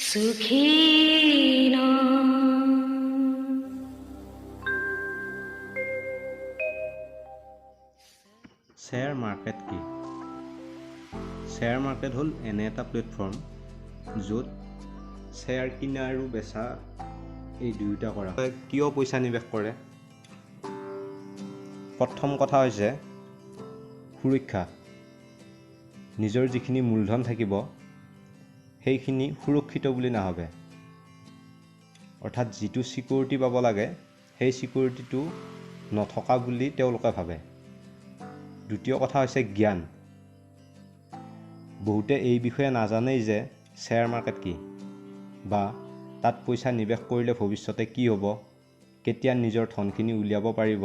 সুখীনা share market কি? Share market হ'ল এনে এটা প্লেটফৰ্ম য'ত শ্বেয়াৰ কিনা আৰু বেচা এই দুয়োটা কৰা হয়। কিয় পইচা নিৱেশ কৰে? প্ৰথম কথা হৈছে সুৰক্ষা। নিজৰ যিখিনি মূলধন থাকিব সেইখিনি সুৰক্ষিত বুলি নাভাবে, অৰ্থাৎ যিটো ছিকিউৰিটি পাব লাগে সেই ছিকিউৰিটিটো নথকা বুলি তেওঁলোকে ভাবে। দ্বিতীয় কথা হৈছে জ্ঞান। বহুতে এই বিষয়ে নাজানেই যে শ্বেয়াৰ মাৰ্কেট কি, বা তাত পইচা নিৱেশ কৰিলে ভৱিষ্যতে কি হ'ব, কেতিয়া নিজৰ ধনখিনি উলিয়াব পাৰিব।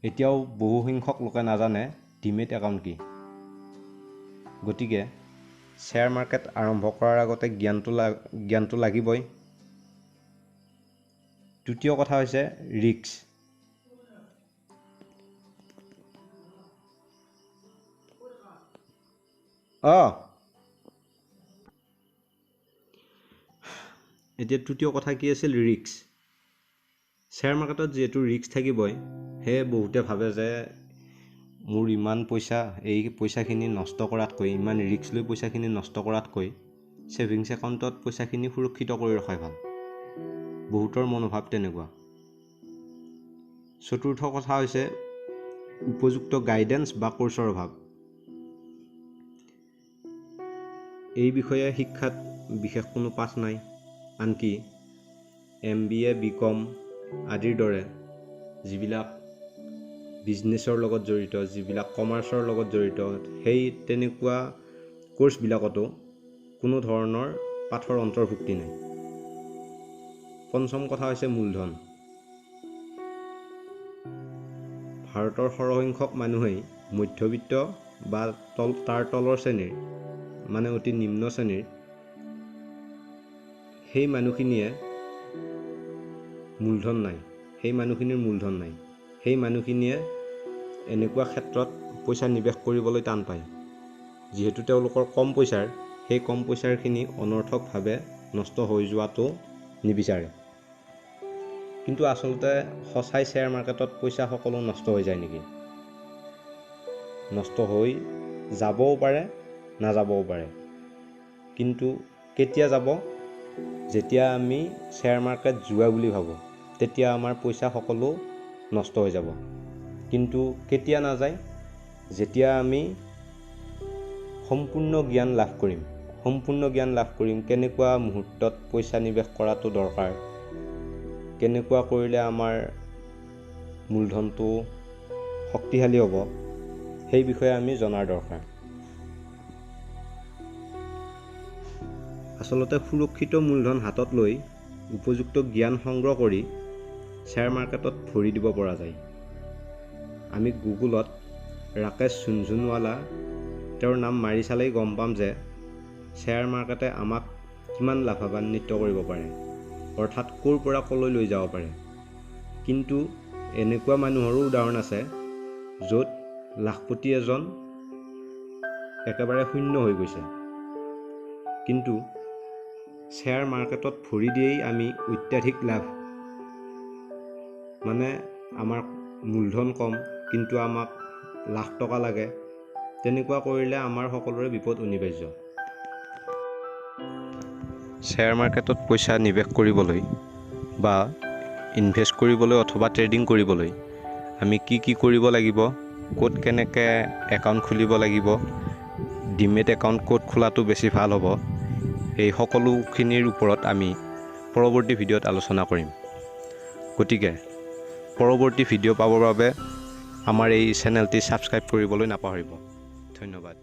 এতিয়াও বহু সংখ্যক লোকে নাজানে ডিমেট একাউণ্ট কি। গতিকে শ্বেয়াৰ মাৰ্কেট আৰম্ভ কৰাৰ আগতে জ্ঞানটো লাগিবই। তৃতীয় কথা হৈছে ৰিস্ক। এতিয়া তৃতীয় কথা কি আছিল? ৰিস্ক। শ্বেয়াৰ মাৰ্কেটত যিহেতু ৰিস্ক থাকিবই, সেয়ে বহুতে ভাবে যে মোৰ ইমান পইচা, এই পইচাখিনি নষ্ট কৰাতকৈ, ইমান ৰিস্ক লৈ পইচাখিনি নষ্ট কৰাতকৈ ছেভিংছ একাউণ্টত পইচাখিনি সুৰক্ষিত কৰি ৰখাই ভাল। বহুতৰ মনোভাৱ তেনেকুৱা। চতুৰ্থ কথা হৈছে উপযুক্ত গাইডেন্স বা কোৰ্চৰ অভাৱ। এই বিষয়ে শিক্ষাত বিশেষ কোনো পাঠ নাই। আনকি MBA, BCom আদিৰ দৰে যিবিলাক বিজনেছৰ লগত জড়িত, যিবিলাক কমাৰ্চৰ লগত জড়িত, সেই তেনেকুৱা কোৰ্চবিলাকতো কোনো ধৰণৰ পাঠৰ অন্তৰ্ভুক্তি নাই। পঞ্চম কথা হৈছে মূলধন। ভাৰতৰ সৰহসংখ্যক মানুহেই মধ্যবিত্ত বা তাৰ তলৰ শ্ৰেণীৰ, মানে অতি নিম্ন শ্ৰেণীৰ। সেই মানুহখিনিৰ মূলধন নাই। সেই মানুহখিনিয়ে এনেকুৱা ক্ষেত্ৰত পইচা নিৱেশ কৰিবলৈ টান পায়। যিহেতু তেওঁলোকৰ কম পইচাৰ, সেই কম পইচাৰখিনি অনৰ্থকভাৱে নষ্ট হৈ যোৱাটো নিবিচাৰে। কিন্তু আচলতে সঁচাই শ্বেয়াৰ মাৰ্কেটত পইচা সকলো নষ্ট হৈ যায় নেকি? নষ্ট হৈ যাবও পাৰে, নাযাবও পাৰে। কিন্তু কেতিয়া যাব? যেতিয়া আমি শ্বেয়াৰ মাৰ্কেট জুৱা বুলি ভাবোঁ, তেতিয়া আমাৰ পইচা সকলো নষ্ট হৈ যাব। কিন্তু কেতিয়া নাযায়? যেতিয়া আমি সম্পূৰ্ণ জ্ঞান লাভ কৰিম কেনেকুৱা মুহূৰ্তত পইচা নিৱেশ কৰাটো দৰকাৰ, কেনেকুৱা কৰিলে আমাৰ মূলধনটো শক্তিশালী হ'ব, সেই বিষয়ে আমি জনাৰ দৰকাৰ। আচলতে সুৰক্ষিত মূলধন হাতত লৈ উপযুক্ত জ্ঞান সংগ্ৰহ কৰি শ্বেয়াৰ মাৰ্কেটত ভৰি দিব পৰা যায়। আমি গুগলত ৰাকেশ ঝুনঝুনৱালা তেওঁৰ নাম মাৰি চালেই গম পাম যে শ্বেয়াৰ মাৰ্কেটে আমাক কিমান লাভান্বিত কৰিব পাৰে, অৰ্থাৎ ক'ৰ পৰা ক'লৈ লৈ যাব পাৰে। কিন্তু এনেকুৱা মানুহৰো উদাহৰণ আছে য'ত লাখপতি এজন একেবাৰে শূন্য হৈ গৈছে। কিন্তু শ্বেয়াৰ মাৰ্কেটত ভৰি দিয়েই আমি অত্যাধিক লাভ, মানে আমাৰ মূলধন কম কিন্তু আমাক লাখ টকা লাগে, তেনেকুৱা কৰিলে আমাৰ সকলোৰে বিপদ অনিবাৰ্য। শ্বেয়াৰ মাৰ্কেটত পইচা নিৱেশ কৰিবলৈ বা ইনভেষ্ট কৰিবলৈ অথবা ট্ৰেডিং কৰিবলৈ আমি কি কৰিব লাগিব, ক'ত কেনেকৈ একাউণ্ট খুলিব লাগিব, ডিমেট একাউণ্ট ক'ত খোলাটো বেছি ভাল হ'ব, এই সকলোখিনিৰ ওপৰত আমি পৰৱৰ্তী ভিডিঅ'ত আলোচনা কৰিম। গতিকে পৰৱৰ্তী ভিডিঅ' পাবৰ বাবে আমাৰ এই চেনেলটি ছাবস্ক্ৰাইব কৰিবলৈ নাপাহৰিব। ধন্যবাদ।